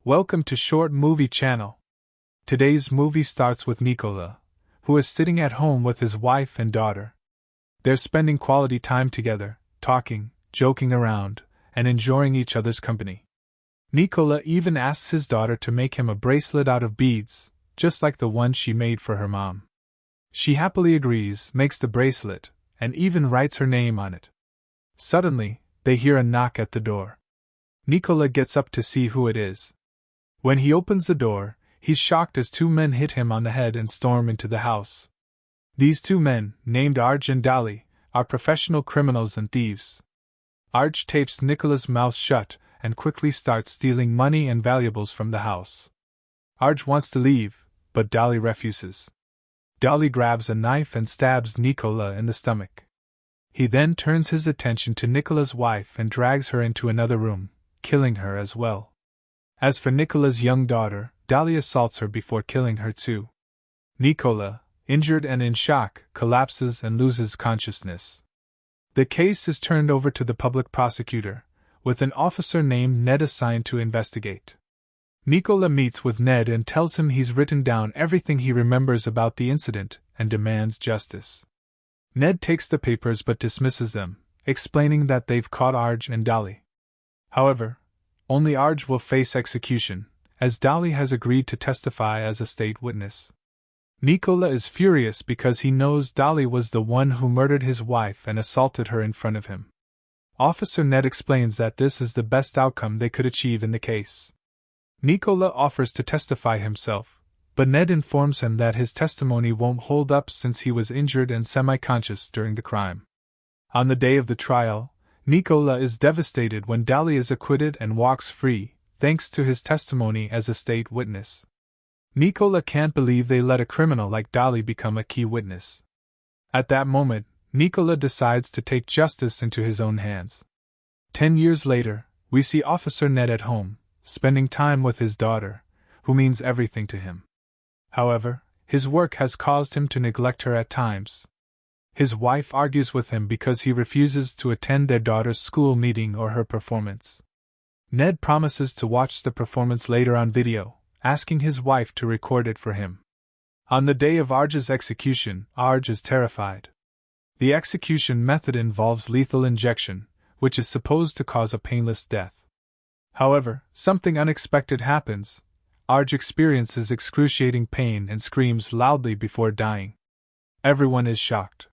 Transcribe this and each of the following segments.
Welcome to Short Movie Channel. Today's movie starts with Nicola, who is sitting at home with his wife and daughter. They're spending quality time together, talking, joking around, and enjoying each other's company. Nicola even asks his daughter to make him a bracelet out of beads, just like the one she made for her mom. She happily agrees, makes the bracelet, and even writes her name on it. Suddenly, they hear a knock at the door. Nicola gets up to see who it is. When he opens the door, he's shocked as two men hit him on the head and storm into the house. These two men, named Arj and Dali, are professional criminals and thieves. Arj tapes Nicola's mouth shut and quickly starts stealing money and valuables from the house. Arj wants to leave, but Dali refuses. Dali grabs a knife and stabs Nicola in the stomach. He then turns his attention to Nicola's wife and drags her into another room, killing her as well. As for Nicola's young daughter, Dali assaults her before killing her too. Nicola, injured and in shock, collapses and loses consciousness. The case is turned over to the public prosecutor, with an officer named Ned assigned to investigate. Nicola meets with Ned and tells him he's written down everything he remembers about the incident and demands justice. Ned takes the papers but dismisses them, explaining that they've caught Arj and Dali. However, only Arj will face execution, as Dali has agreed to testify as a state witness. Nicola is furious because he knows Dali was the one who murdered his wife and assaulted her in front of him. Officer Ned explains that this is the best outcome they could achieve in the case. Nicola offers to testify himself, but Ned informs him that his testimony won't hold up since he was injured and semi-conscious during the crime. On the day of the trial, Nicola is devastated when Dali is acquitted and walks free, thanks to his testimony as a state witness. Nicola can't believe they let a criminal like Dali become a key witness. At that moment, Nicola decides to take justice into his own hands. 10 years later, we see Officer Ned at home, spending time with his daughter, who means everything to him. However, his work has caused him to neglect her at times. His wife argues with him because he refuses to attend their daughter's school meeting or her performance. Ned promises to watch the performance later on video, asking his wife to record it for him. On the day of Arj's execution, Arj is terrified. The execution method involves lethal injection, which is supposed to cause a painless death. However, something unexpected happens. Arj experiences excruciating pain and screams loudly before dying. Everyone is shocked.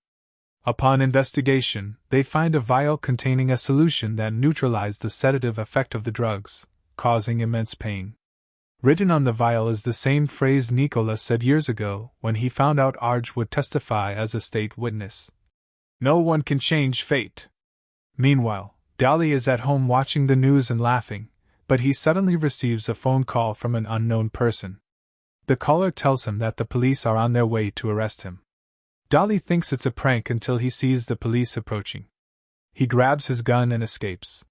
Upon investigation, they find a vial containing a solution that neutralized the sedative effect of the drugs, causing immense pain. Written on the vial is the same phrase Nicola said years ago when he found out Arj would testify as a state witness. No one can change fate. Meanwhile, Dali is at home watching the news and laughing, but he suddenly receives a phone call from an unknown person. The caller tells him that the police are on their way to arrest him. Dali thinks it's a prank until he sees the police approaching. He grabs his gun and escapes.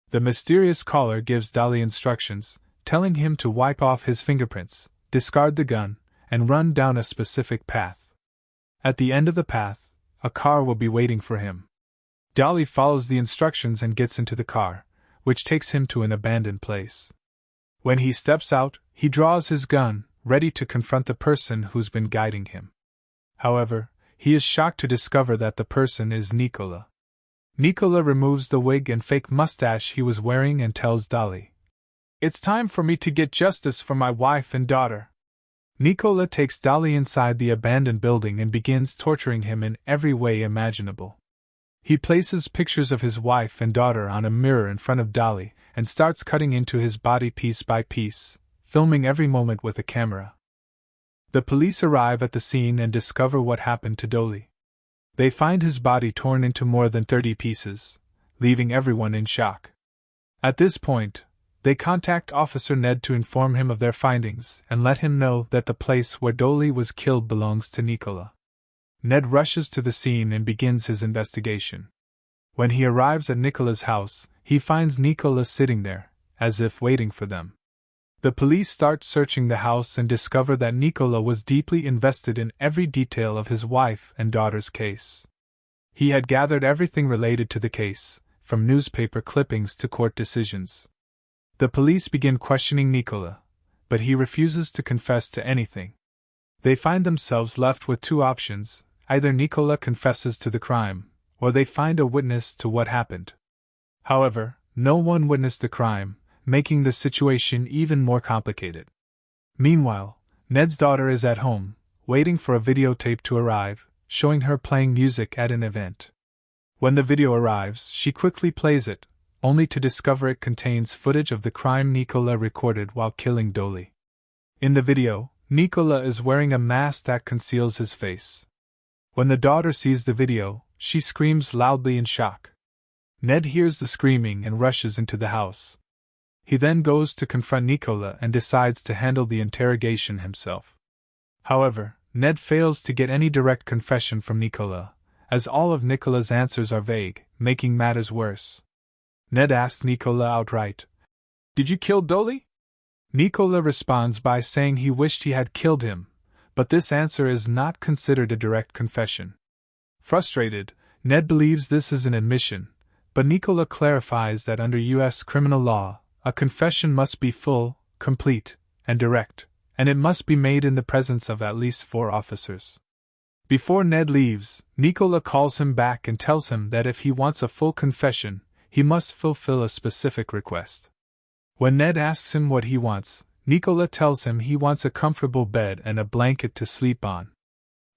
The mysterious caller gives Dali instructions, telling him to wipe off his fingerprints, discard the gun, and run down a specific path. At the end of the path, a car will be waiting for him. Dali follows the instructions and gets into the car, which takes him to an abandoned place. When he steps out, he draws his gun, ready to confront the person who's been guiding him. However, he is shocked to discover that the person is Nicola. Nicola removes the wig and fake mustache he was wearing and tells Dali, "It's time for me to get justice for my wife and daughter." Nicola takes Dali inside the abandoned building and begins torturing him in every way imaginable. He places pictures of his wife and daughter on a mirror in front of Dali and starts cutting into his body piece by piece, filming every moment with a camera. The police arrive at the scene and discover what happened to Dali. They find his body torn into more than 30 pieces, leaving everyone in shock. At this point, they contact Officer Ned to inform him of their findings and let him know that the place where Dali was killed belongs to Nicola. Ned rushes to the scene and begins his investigation. When he arrives at Nicola's house, he finds Nicola sitting there, as if waiting for them. The police start searching the house and discover that Nicola was deeply invested in every detail of his wife and daughter's case. He had gathered everything related to the case, from newspaper clippings to court decisions. The police begin questioning Nicola, but he refuses to confess to anything. They find themselves left with two options: either Nicola confesses to the crime, or they find a witness to what happened. However, no one witnessed the crime, making the situation even more complicated. Meanwhile, Ned's daughter is at home, waiting for a videotape to arrive, showing her playing music at an event. When the video arrives, she quickly plays it, only to discover it contains footage of the crime Nicola recorded while killing Dolly. In the video, Nicola is wearing a mask that conceals his face. When the daughter sees the video, she screams loudly in shock. Ned hears the screaming and rushes into the house. He then goes to confront Nicola and decides to handle the interrogation himself. However, Ned fails to get any direct confession from Nicola, as all of Nicola's answers are vague, making matters worse. Ned asks Nicola outright, "Did you kill Dolly?" Nicola responds by saying he wished he had killed him, but this answer is not considered a direct confession. Frustrated, Ned believes this is an admission, but Nicola clarifies that under U.S. criminal law, a confession must be full, complete, and direct, and it must be made in the presence of at least 4 officers. Before Ned leaves, Nicola calls him back and tells him that if he wants a full confession, he must fulfill a specific request. When Ned asks him what he wants, Nicola tells him he wants a comfortable bed and a blanket to sleep on.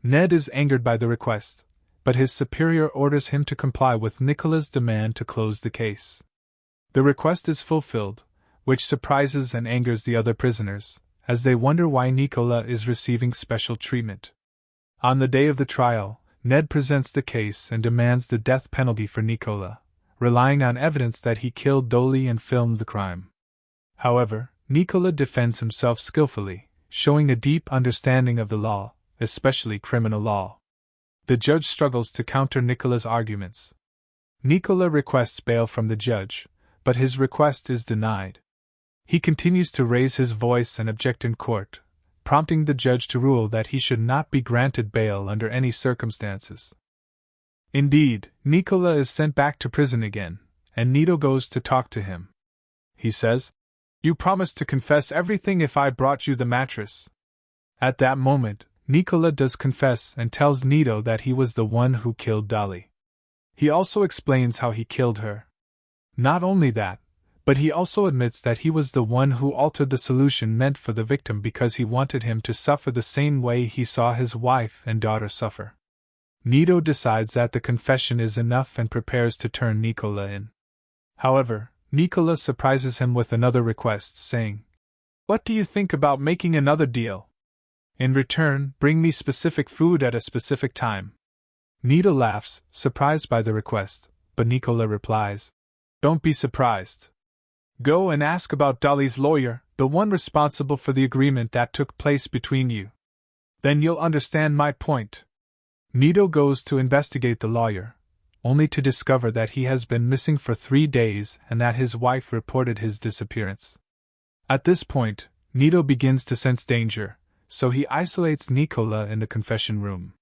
Ned is angered by the request, but his superior orders him to comply with Nicola's demand to close the case. The request is fulfilled, which surprises and angers the other prisoners, as they wonder why Nicola is receiving special treatment. On the day of the trial, Ned presents the case and demands the death penalty for Nicola, relying on evidence that he killed Dolly and filmed the crime. However, Nicola defends himself skillfully, showing a deep understanding of the law, especially criminal law. The judge struggles to counter Nicola's arguments. Nicola requests bail from the judge, but his request is denied. He continues to raise his voice and object in court, prompting the judge to rule that he should not be granted bail under any circumstances. Indeed, Nicola is sent back to prison again, and Nito goes to talk to him. He says, "You promised to confess everything if I brought you the mattress." At that moment, Nicola does confess and tells Nito that he was the one who killed Dolly. He also explains how he killed her. Not only that, but he also admits that he was the one who altered the solution meant for the victim because he wanted him to suffer the same way he saw his wife and daughter suffer. Nito decides that the confession is enough and prepares to turn Nicola in. However, Nicola surprises him with another request, saying, "What do you think about making another deal? In return, bring me specific food at a specific time." Nito laughs, surprised by the request, but Nicola replies, "Don't be surprised. Go and ask about Dolly's lawyer, the one responsible for the agreement that took place between you. Then you'll understand my point." Nito goes to investigate the lawyer, only to discover that he has been missing for 3 days and that his wife reported his disappearance. At this point, Nito begins to sense danger, so he isolates Nicola in the confession room.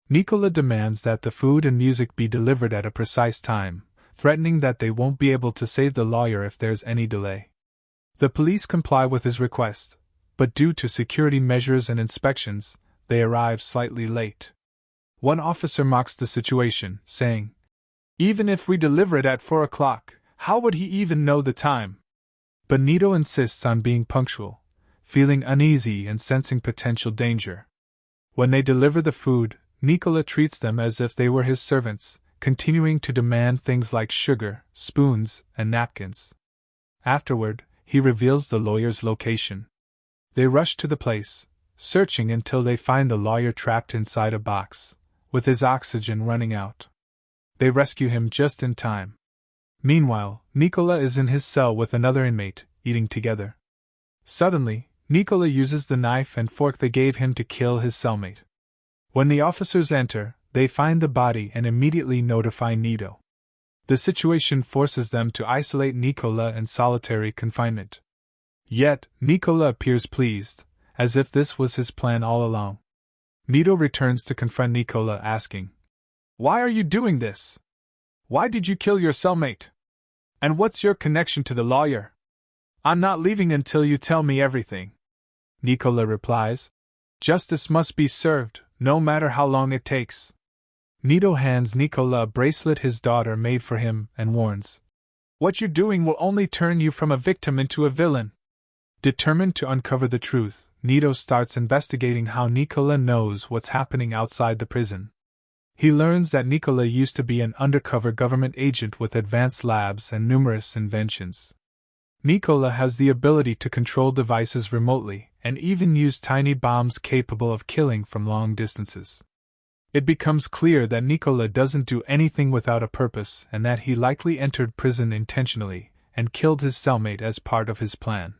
Nicola demands that the food and music be delivered at a precise time, threatening that they won't be able to save the lawyer if there's any delay. The police comply with his request, but due to security measures and inspections, they arrive slightly late. One officer mocks the situation, saying, "Even if we deliver it at 4 o'clock, how would he even know the time?" But Nito insists on being punctual, feeling uneasy and sensing potential danger. When they deliver the food, Nicola treats them as if they were his servants, continuing to demand things like sugar, spoons, and napkins. Afterward, he reveals the lawyer's location. They rush to the place, searching until they find the lawyer trapped inside a box, with his oxygen running out. They rescue him just in time. Meanwhile, Nicola is in his cell with another inmate, eating together. Suddenly, Nicola uses the knife and fork they gave him to kill his cellmate. When the officers enter, they find the body and immediately notify Nito. The situation forces them to isolate Nicola in solitary confinement. Yet, Nicola appears pleased, as if this was his plan all along. Nito returns to confront Nicola, asking, "Why are you doing this? Why did you kill your cellmate? And what's your connection to the lawyer?" I'm not leaving until you tell me everything, Nicola replies. Justice must be served, no matter how long it takes. Nito hands Nicola a bracelet his daughter made for him and warns, what you're doing will only turn you from a victim into a villain. Determined to uncover the truth, Nito starts investigating how Nicola knows what's happening outside the prison. He learns that Nicola used to be an undercover government agent with advanced labs and numerous inventions. Nicola has the ability to control devices remotely, and even use tiny bombs capable of killing from long distances. It becomes clear that Nicola doesn't do anything without a purpose and that he likely entered prison intentionally and killed his cellmate as part of his plan.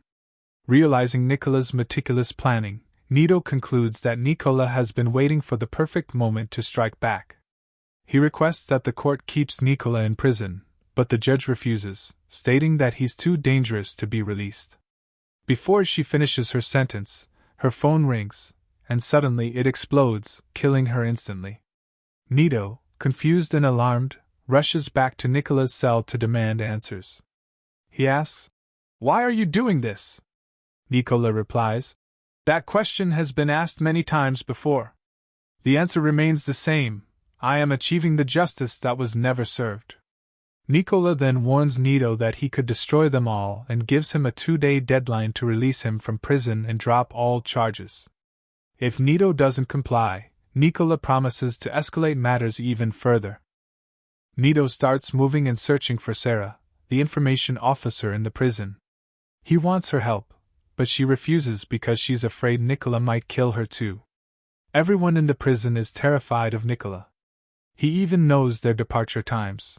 Realizing Nicola's meticulous planning, Nito concludes that Nicola has been waiting for the perfect moment to strike back. He requests that the court keeps Nicola in prison, but the judge refuses, stating that he's too dangerous to be released. Before she finishes her sentence, her phone rings, and suddenly it explodes, killing her instantly. Nito, confused and alarmed, rushes back to Nicola's cell to demand answers. He asks, "Why are you doing this?" Nicola replies, "That question has been asked many times before. The answer remains the same: I am achieving the justice that was never served." Nicola then warns Nito that he could destroy them all and gives him a 2-day deadline to release him from prison and drop all charges. If Nito doesn't comply, Nicola promises to escalate matters even further. Nito starts moving and searching for Sarah, the information officer in the prison. He wants her help, but she refuses because she's afraid Nicola might kill her too. Everyone in the prison is terrified of Nicola. He even knows their departure times.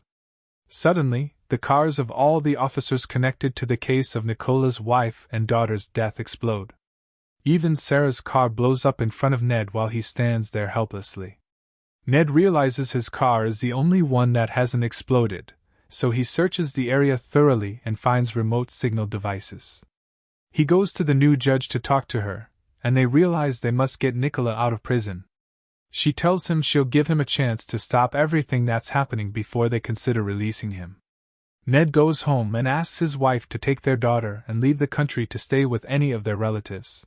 Suddenly, the cars of all the officers connected to the case of Nicola's wife and daughter's death explode. Even Sarah's car blows up in front of Ned while he stands there helplessly. Ned realizes his car is the only one that hasn't exploded, so he searches the area thoroughly and finds remote signal devices. He goes to the new judge to talk to her, and they realize they must get Nicola out of prison. She tells him she'll give him a chance to stop everything that's happening before they consider releasing him. Ned goes home and asks his wife to take their daughter and leave the country to stay with any of their relatives.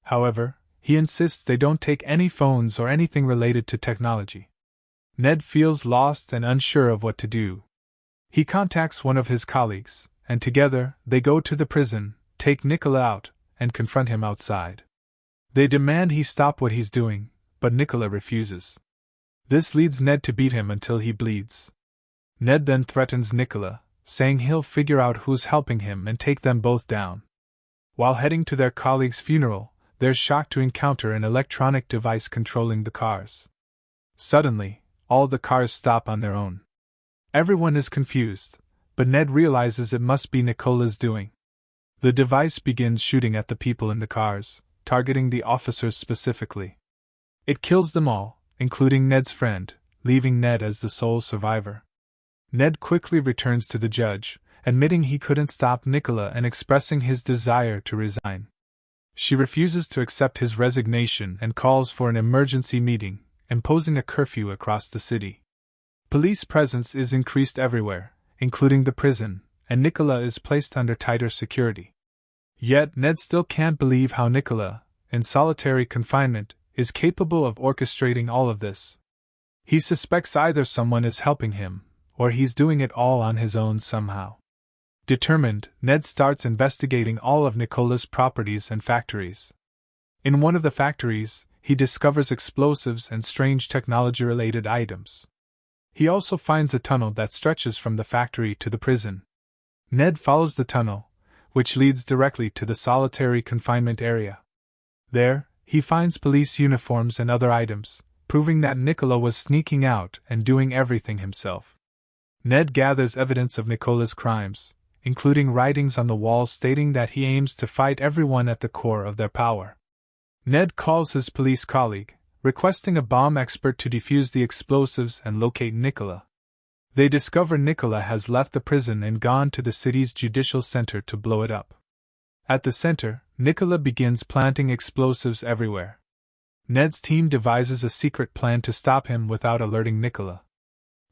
However, he insists they don't take any phones or anything related to technology. Ned feels lost and unsure of what to do. He contacts one of his colleagues, and together they go to the prison, take Nicola out, and confront him outside. They demand he stop what he's doing, but Nicola refuses. This leads Ned to beat him until he bleeds. Ned then threatens Nicola, saying he'll figure out who's helping him and take them both down. While heading to their colleague's funeral, they're shocked to encounter an electronic device controlling the cars. Suddenly, all the cars stop on their own. Everyone is confused, but Ned realizes it must be Nicola's doing. The device begins shooting at the people in the cars, targeting the officers specifically. It kills them all, including Ned's friend, leaving Ned as the sole survivor. Ned quickly returns to the judge, admitting he couldn't stop Nicola and expressing his desire to resign. She refuses to accept his resignation and calls for an emergency meeting, imposing a curfew across the city. Police presence is increased everywhere, including the prison, and Nicola is placed under tighter security. Yet Ned still can't believe how Nicola, in solitary confinement, is capable of orchestrating all of this. He suspects either someone is helping him, or he's doing it all on his own somehow. Determined, Ned starts investigating all of Nicola's properties and factories. In one of the factories, he discovers explosives and strange technology-related items. He also finds a tunnel that stretches from the factory to the prison. Ned follows the tunnel, which leads directly to the solitary confinement area. There, he finds police uniforms and other items, proving that Nicola was sneaking out and doing everything himself. Ned gathers evidence of Nicola's crimes, including writings on the wall stating that he aims to fight everyone at the core of their power. Ned calls his police colleague, requesting a bomb expert to defuse the explosives and locate Nicola. They discover Nicola has left the prison and gone to the city's judicial center to blow it up. At the center, Nicola begins planting explosives everywhere. Ned's team devises a secret plan to stop him without alerting Nicola.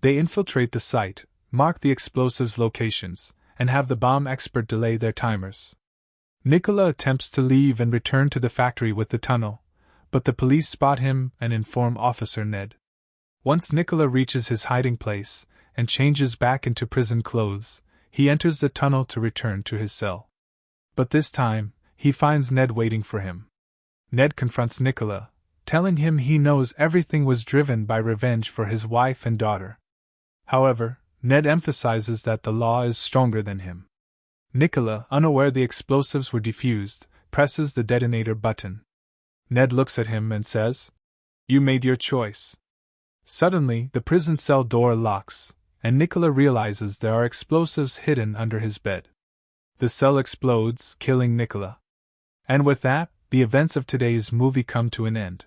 They infiltrate the site, mark the explosives' locations, and have the bomb expert delay their timers. Nicola attempts to leave and return to the factory with the tunnel, but the police spot him and inform Officer Ned. Once Nicola reaches his hiding place and changes back into prison clothes, he enters the tunnel to return to his cell. But this time, he finds Ned waiting for him. Ned confronts Nicola, telling him he knows everything was driven by revenge for his wife and daughter. However, Ned emphasizes that the law is stronger than him. Nicola, unaware the explosives were defused, presses the detonator button. Ned looks at him and says, "You made your choice." Suddenly, the prison cell door locks, and Nicola realizes there are explosives hidden under his bed. The cell explodes, killing Nicola. And with that, the events of today's movie come to an end.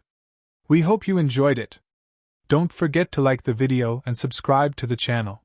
We hope you enjoyed it. Don't forget to like the video and subscribe to the channel.